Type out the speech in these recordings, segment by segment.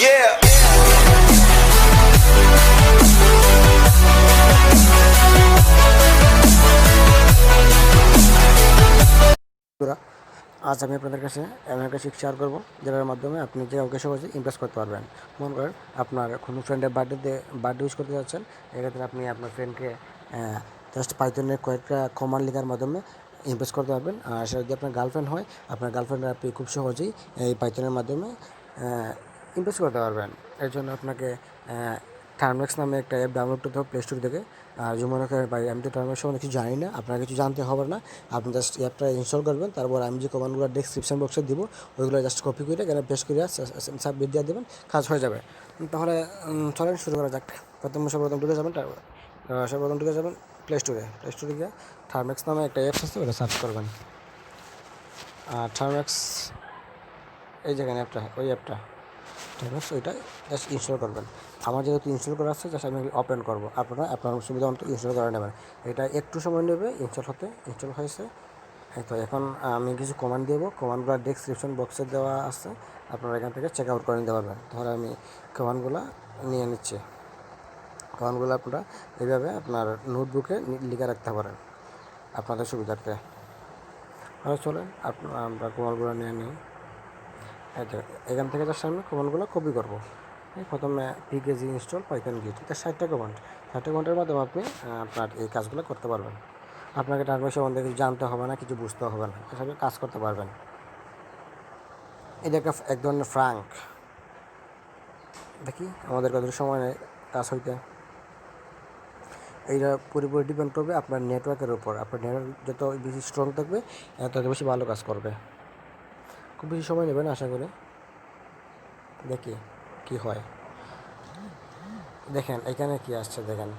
Yeah. আজ আমি আপনাদের কাছে এমন একটা ট্রিক শেয়ার করবো যেটার মাধ্যমে আপনি যে কাউকে সহজে ইমপ্রেস করতে পারবেন। মনে করেন আপনার কোনো ফ্রেন্ডের বার্থডে উইশ করতে যাচ্ছেন, এক্ষেত্রে আপনি আপনার ফ্রেন্ডকে জাস্ট পাইথনের কয়েকটা কমান্ড লেখার মাধ্যমে ইমপ্রেস করতে পারবেন। আর সেটা যদি আপনার গার্লফ্রেন্ড হয়, আপনার গার্লফ্রেন্ডের আপনি খুব সহজেই এই পাইথনের মাধ্যমে ইমপ্রেস করতে পারবেন। এর জন্য আপনাকে টার্মেক্স নামে একটা অ্যাপ ডাউনলোড করতে হবে প্লে স্টোর থেকে। আর যে মনে করেন ভাই আমি তো টার্মেক্স সম্বন্ধে কিছু জানি না, আপনার কিছু জানতে হবে না, আপনি জাস্ট অ্যাপটা ইনস্টল করবেন। তারপর আমি যে কমান্ডগুলো ডেসক্রিপশন বক্সে দিব ওইগুলো জাস্ট কপি করে এখানে পেস্ট করে সাবমিট দিয়ে দেবেন, কাজ হয়ে যাবে। তাহলে চলেন শুরু করা যাক। সর্বপ্রথম ঢুকে যাবেন প্লে স্টোরে গিয়ে টার্মেক্স নামে একটা অ্যাপস আছে, ওটা সার্চ করবেন। আর টার্মেক্স এই যেখানে ওই অ্যাপটা টার্মেক্স, ওইটা জাস্ট ইনস্টল করবেন। আমার যেহেতু ইনস্টল করা আছে, জাস্ট আমি ওপেন করবো, আপনারা আপনার সুবিধা মতো ইনস্টল করে নেবেন। এটা একটু সময় নেবে ইনস্টল হয়েছে। তো এখন আমি কিছু কমান্ড দেবো, কমান্ডগুলো ডেসক্রিপশন বক্সে দেওয়া আছে, আপনারা এখান থেকে চেক আউট করে নিতে পারবেন। তাহলে আমি কমান্ডগুলো নিয়ে নিচ্ছি। কমান্ডগুলো আপনারা এইভাবে আপনার নোটবুকে লিখে রাখতে পারেন আপনাদের সুবিধার্থে। তাহলে চলেন আমরা কমান্ডগুলো নিয়ে নিই। এখান থেকে জাস্ট আমি কমান্ডগুলো কপি করবো। প্রথমে পিকেজি ইনস্টল পাইথন গিট, এটা 60টা কমান্ডের মাধ্যমে আপনি আপনার এই কাজগুলো করতে পারবেন। আপনাকে টার্মেক্স সম্বন্ধে কিছু জানতে হবে না, কিছু বুঝতে হবে না, এসবে কাজ করতে পারবেন। এটা এক ধরনের ফ্রাঙ্ক। দেখি আমাদের কত সময় নেই কাজ হইতে। এইটা পুরোপুরি ডিপেন্ড করবে আপনার নেটওয়ার্কের উপর। আপনার নেটওয়ার্ক যত বেশি স্ট্রং থাকবে তত বেশি ভালো কাজ করবে। খুব বেশি সময় নেবেন আশা করি। দেখি কি হয়। দেখেন এখানে কি আসছে, দেখেন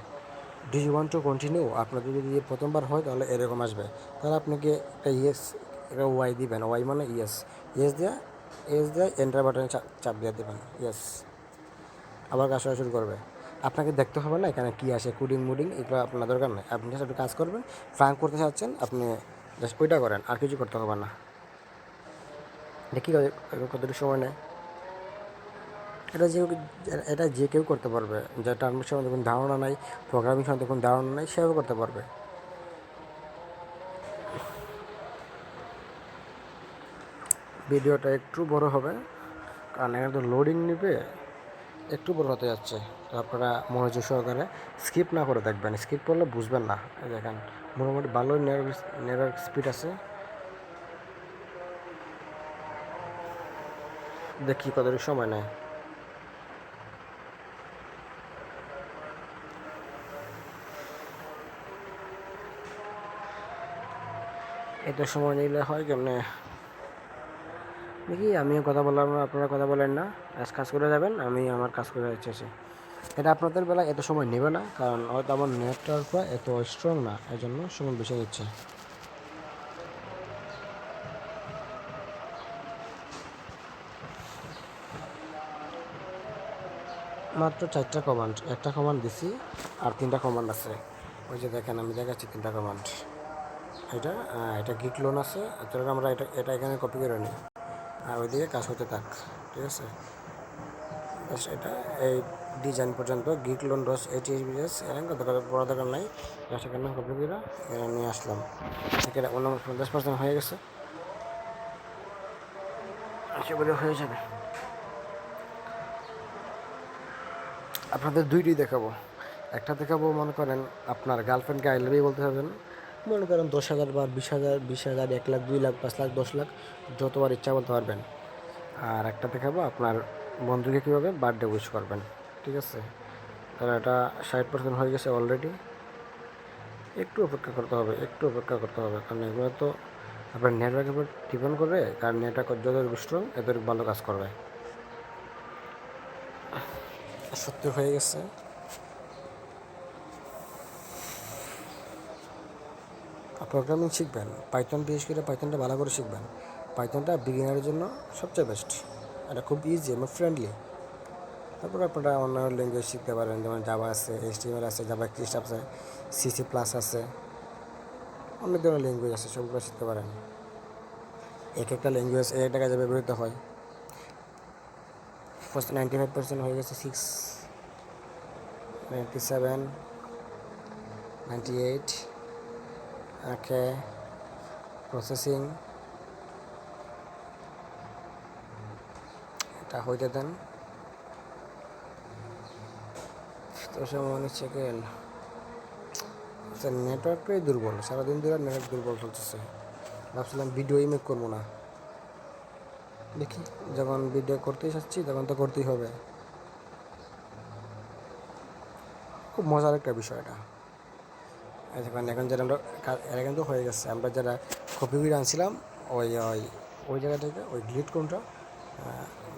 do you want to continue. আপনার যদি প্রথমবার হয় তাহলে এরকম আসবে। তাহলে আপনাকে একটা একটা ওয়াই দিবেন, ওয়াই মানে ইয়েস দিয়ে এন্টার বাটনে চাপ দিয়ে দেবেন, ইয়েস। আবার কাজ শুরু করবে। আপনাকে দেখতে হবে না এখানে কী আসে, মুডিং এগুলো আপনার দরকার নেই। আপনি জাস্ট একটু কাজ করবেন, ফ্রাঙ্ক করতে চাচ্ছেন আপনি জাস্ট ওইটা করেন, আর কিছু করতে হবে না। দেখি কতটুকু সময় নেয়। এটা যে কেউ করতে পারবে, যে টার্মের সম্বন্ধে কোনো ধারণা নাই, প্রোগ্রামিং সম্বন্ধে কোনো ধারণা নাই, সেও করতে পারবে। ভিডিওটা একটু বড় হবে কারণ এখানে তো লোডিং নেবে, একটু বড় হতে যাচ্ছে। তো আপনারা মনোযোগ সহকারে স্কিপ না করে দেখবেন, স্কিপ করলে বুঝবেন না। দেখেন মোটামুটি ভালোই নেটওয়ার্ক স্পিড আছে। দেখি কতটুকু সময় নেয়। এত সময় নিলে হয় কেমনে দেখি। আমিও কথা বললাম না, আপনারা কথা বলেন না, কাজ করে যাবেন, আমি আমার কাজ করে যাচ্ছি। এটা আপনাদের বেলা এত সময় নেবে না, কারণ হয়তো আমার নেটওয়ার্কটা এত স্ট্রং না, এই জন্য সময় বেশি নিচ্ছে। মাত্র 4টা কমান্ড, একটা কমান্ড দিছি আর 3টা কমান্ড আছে। ওই যে দেখেন আমি দেখাচ্ছি 3টা কমান্ড। এটা গিট লোন আছে, চলুন আমরা এটা এখানে কপি করে নিই, আর ওইদিকে কাজ হতে থাক, ঠিক আছে। এটা এই ডিজাইন পর্যন্ত গিট লোন ডস এইচএসবিএস এরকম কত বড় দরকার নাই, সেখানে কপি করে নিয়ে আসলাম। এটা 50% হয়ে গেছে, আশা করি হয়ে যাবে। আপনাদের দুইটি দেখাবো। একটা দেখাবো মনে করেন আপনার গার্লফ্রেন্ডকে আই লাভ ইউ বলতে হবেন, মনে করেন 10,000 বার, 20,000, 1 লাখ, 2 লাখ, 5 লাখ, 10 লাখ, যতবার ইচ্ছা বলতে পারবেন। আর একটা দেখাবো আপনার বন্ধুকে কীভাবে বার্থডে উইশ করবেন, ঠিক আছে। তাহলে এটা 60% হয়ে গেছে অলরেডি। একটু অপেক্ষা করতে হবে, কারণ এগুলো তো আপনার নেটওয়ার্কের উপর ডিপেন্ড করবে। কারণ নেটওয়ার্ক যত স্ট্রং এত ভালো কাজ করবে। সত্যি হয়ে গেছে। প্রোগ্রামিং শিখবেন, পাইথন বিশেষ করে পাইথনটা ভালো করে শিখবেন। পাইথনটা বিগিনারের জন্য সবচেয়ে বেস্ট, এটা খুব ইজি এবং ফ্রেন্ডলি। তারপর আপনারা অন্য ল্যাঙ্গুয়েজ শিখতে পারেন, যেমন জাভা আছে, এইচটিএমএল আছে, জাভা স্ক্রিপ্ট আছে, সিসি প্লাস আছে, অনেক ধরনের ল্যাঙ্গুয়েজ আছে, সবগুলো শিখতে পারেন। এক একটা ল্যাঙ্গুয়েজ এক একটা কাজে ব্যবহৃত হয়। ফার্স্ট 95% হয়ে গেছে, 6, 97, 98, ওকে, প্রসেসিং, এটা হইতে দেন, 7 সেকেন্ড। আচ্ছা, নেটওয়ার্কটাই দুর্বল, সারাদিন ধরে নেটওয়ার্ক দুর্বল চলতেছে। ভাবছিলাম ভিডিও মেক করবো না, দেখি যখন ভিডিও করতেই চাচ্ছি তখন তো করতেই হবে। খুব মজার একটা বিষয় এটা। এখন যারা আমরা এরা কিন্তু হয়ে গেছে, আমরা যারা কপি করে আনছিলাম ওই ওই ওই জায়গা থেকে ওই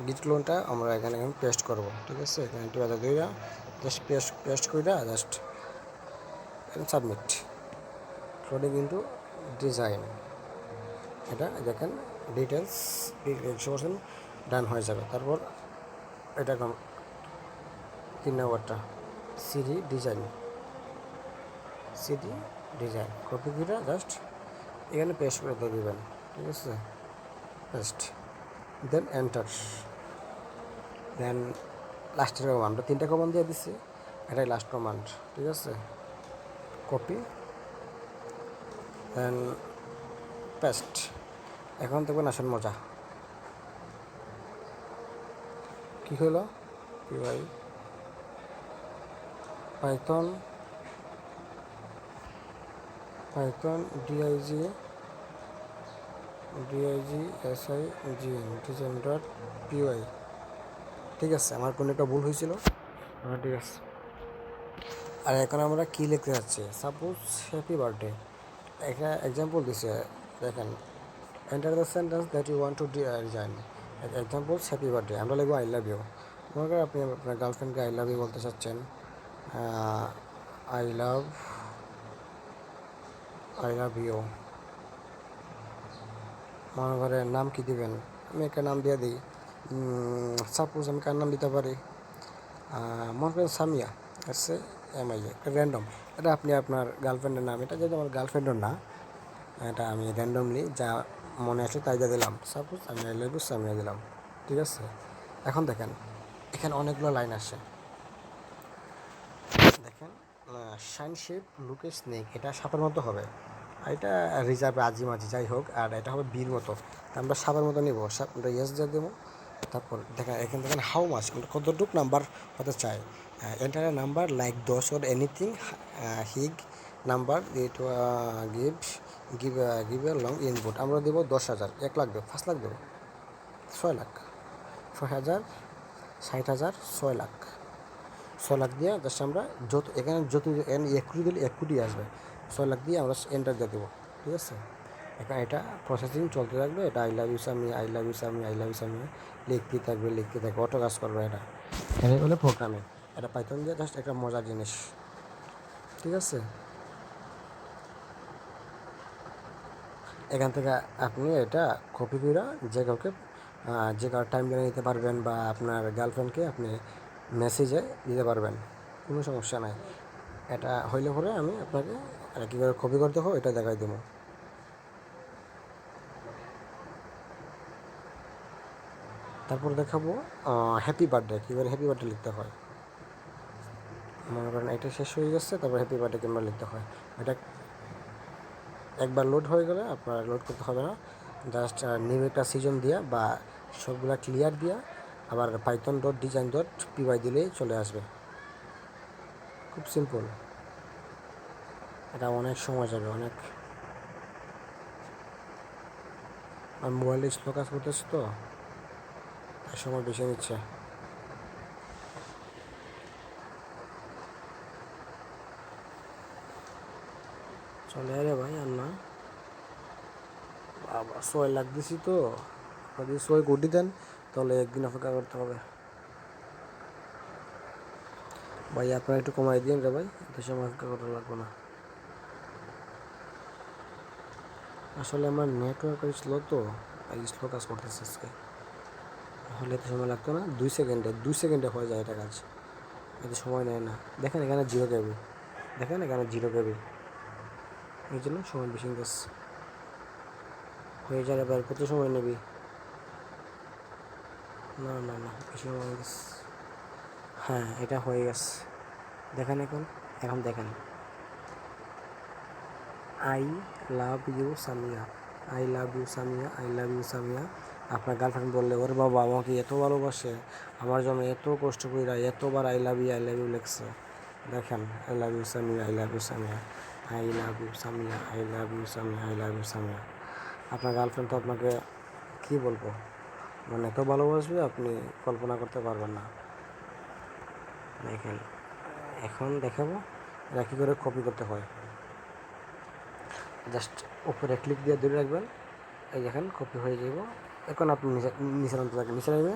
গিট ক্লোনটা আমরা এখানে এখন পেস্ট করবো, ঠিক আছে। এখানে একটু আদা দিয়ে জাস্ট পেস্ট করে জাস্ট সাবমিট, ক্লোডিং কিন্তু ডিজাইন, এটা দেখেন ডিটেলস 100% ডান হয়ে যাবে। তারপর এটা 3 নম্বরটা সিডি ডিজাইন, কপি করে জাস্ট এখানে পেস্ট করে দিয়ে দেবেন, ঠিক আছে, পেস্ট, দেন এন্টার, দেন লাস্টের কমান্ড, 3টা কমান্ড দিয়ে দিচ্ছি, এটাই লাস্ট কমান্ড, ঠিক আছে। কপি দেন পেস্ট। এখন দেখবেন আসেন মজা কী হলো, কি ভাই, পাইথন ডিআইজি digsign.py, ঠিক আছে। আমার কোনো একটা ভুল হয়েছিল, ঠিক আছে। আর এখন আমরা কী লিখতে যাচ্ছি, সাপোজ হ্যাপি বার্থডে, একটা এক্সাম্পল দিছে, দেখেন, enter the sentence that you want to design, example happy birthday, আমরা লিখবো আই লাভ ইউ। মনে করেন আপনি আপনার গার্লফ্রেন্ডকে আই লাভ ইউ বলতে চাচ্ছেন, আই লাভ ইউ, মনে করেন নাম কি দিবেন, আমি একটা নাম দিয়ে দিই, সাপোজ আমি কার নাম দিতে পারি, মনে করেন সামিয়া, আছে MIA, র্যান্ডম, এটা আপনি আপনার গার্লফ্রেন্ডের নাম, এটা যদি আমার গার্লফ্রেন্ডের না, এটা আমি র্যান্ডমলি যা মনে আসে তাই দিয়ে দিলাম, সাপোজ আমি আই লাভ ইউ সামিয়া দিলাম, ঠিক আছে। এখন দেখেন এখানে অনেকগুলো লাইন আসে, দেখেন শাইন শেপ লুকে স্নেক, এটা সাপের মতো হবে, আর এটা রিজার্ভে মাঝি যাই হোক, আর এটা হবে বীর মতো, আমরা সাপের মতো নিব, আমরা ইয়েস দিয়ে দেবো। তারপর দেখেন এখানে দেখেন হাউ মাছ, আমরা কতটুকু নাম্বার হতে চাই, enter number like 10 or anything, big number it give a long input, আমরা দেবো 10,000, 1 লাখ দেবো, 5 লাখ দেবো, 6 লাখ, 6,000, 60,000, 6 লাখ, 6 লাখ দিয়ে জাস্ট আমরা যত এখানে 1 কোটি দিলে 1 কোটি আসবে, 6 লাখ দিয়ে আমরা এন্টার দিয়ে দেবো, ঠিক আছে। এখন এটা প্রসেসিং চলতে থাকবে, এটা আই লাভ ইউ সামি, লিখতে থাকবে, অটো কাজ করবে, এটাই হলো প্রোগ্রামিং, এটা পাইথন দিয়ে জাস্ট একটা মজার জিনিস, ঠিক আছে। এখান থেকে আপনি এটা কপি করে যে কারো টাইম লাইনে নিতে পারবেন, বা আপনার গার্লফ্রেন্ডকে আপনি মেসেজে দিতে পারবেন, কোনো সমস্যা নাই। এটা হইলে পরে আমি আপনাকে কীভাবে কপি করতে হবে এটা দেখাই দেবো। তারপর দেখাবো হ্যাপি বার্থডে, কীভাবে হ্যাপি বার্থডে লিখতে হয়। মনে করেন এটা শেষ হয়ে গেছে, তারপর হ্যাপি বার্থডে কিংবা লিখতে হয়, এটা একবার লোড হয়ে গেলে আপনার লোড করতে হবে না, জাস্ট নিউ একটা সিজন দিয়া বা সবগুলা ক্লিয়ার দিয়া আবার python.design.py দিলেই চলে আসবে, খুব সিম্পল। এটা অনেক সময় যাবে, অনেক, আর মোবাইলে স্লো কাজ করতেছে তো সময় বেশি নিচ্ছে। চলে আরে ভাই, আর না বাবা, 6 লাখ দিছি তো, যদি 6 কোটি দেন তাহলে একদিন অপেক্ষা করতে হবে। ভাই আপনারা একটু কমাই দিন রে ভাই, এত সময় অপেক্ষা করতে লাগবে না। আসলে আমার নেটওয়ার্ক স্লো তো, তাই স্লো কাজ করতেছে আজকে, হলে এত সময় লাগতো না, 2 সেকেন্ডে হয়ে যায় এটা কাজ, এত সময় নেয় না। দেখেন এখানে 0 KB, এখানে 0 KB, এই জন্য সময় বেশি গেছে, হয়ে যাবে। এবার কত সময় নেবি? না না না, বেশি হয়ে গেছে। হ্যাঁ, এটা হয়ে গেছে। দেখেন এখন, এখন দেখেন, I love you Samia, I love you Samia, I love you Samiya. আপনার গার্লফ্রেন্ড বললে, ওরে বাবা আমাকে এত ভালোবাসে, আমার জন্য এত কষ্ট কইরা এতবার আই লাভ ইউ লেখছে। দেখেন, I love you Samia, I love you Samia, I love you Samia, I love you Samia, I love you Samiya. আপনার গার্লফ্রেন্ড তো আপনাকে কী বলবো, মানে এত ভালোবাসবে আপনি কল্পনা করতে পারবেন না। দেখেন, এখন দেখাবো এটা কী করে কপি করতে হয়। জাস্ট উপরে ক্লিক দিয়ে ধরে রাখবেন, এই দেখেন কপি হয়ে যাব। এখন আপনি নিচে নামতে থাকেন, নিচে নেমে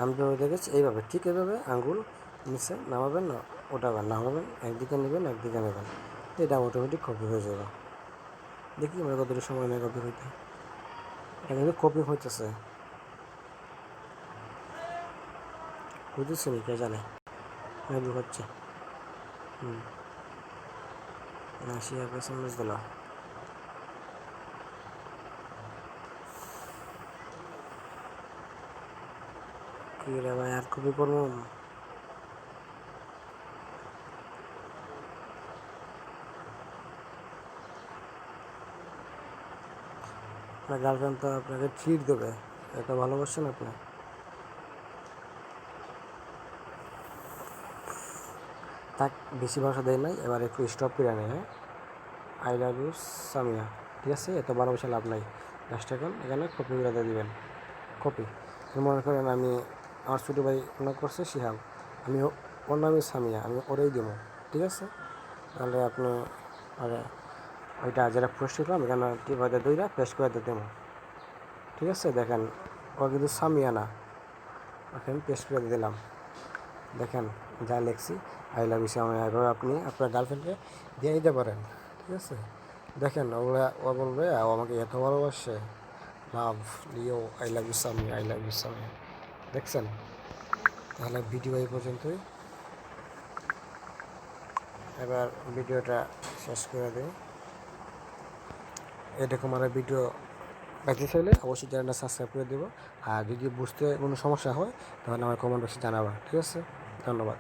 আমি যেভাবে দেখেছি এইভাবে, ঠিক এইভাবে আঙ্গুল নিচে নামাবেন, না ওঠাবেন, নামাবেন, একদিকে নেবেন একদিকে নেবেন, এটা অটোমেটিক কপি হয়ে যাবে। দেখি আমার কতটুকু সময় নেই কপি হইতে। এটা কিন্তু কপি হইতেছে, বুঝেছেন? কে জানে মেবি হচ্ছে। না সে আপনার সন্দেশ দিল কি রে ভাই, আর কপি করবো? আপনার গার্লফ্রেন্ড তো আপনাকে ট্রিট দেবে, এত ভালোবাসেন আপনি। তাক বেশি ভাষা দেয় নাই, এবার একটু স্টপ করে নেই। হ্যাঁ, আই লাভ ইউ সামিয়া, ঠিক আছে? এত ভালোবাসা লাভ নাই। জাস্ট এখন এখানে কপি করে দিয়ে দিবেন, কপি। মনে করেন আমি, আমার ছোটো ভাই মনে করছে শিহাব, আমি ওর নামই সামিয়া, আমি ওরেই দেবো, ঠিক আছে? তাহলে আপনি আরে ওইটা যেটা পোস্ট করলাম এখানে টিপাতে দইরা পেস্ট করে দিয়ে দেবো, ঠিক আছে? দেখেন, ও কিন্তু সামিয়া না, ওকে আমি পেস্ট করে দিলাম। দেখেন যা লিখছি, আই লাভ ইউ সামিয়া, এভাবে আপনি আপনার গার্লফ্রেন্ডকে দিয়ে দিতে পারেন, ঠিক আছে? দেখেন ওরা, ও বলবে ও আমাকে এত ভালোবাসে, love Leo, I love you Samia, I love you Samia. দেখছেন? তাহলে ভিডিও এই পর্যন্তই, এবার ভিডিওটা শেষ করে দিই। এরকম আরও ভিডিও পেতে চাইলে অবশ্যই চ্যানেলটা সাবস্ক্রাইব করে দেবো। আর যদি বুঝতে কোনো সমস্যা হয় তাহলে আমার কমেন্ট বক্সে জানাবা, ঠিক আছে? ধন্যবাদ।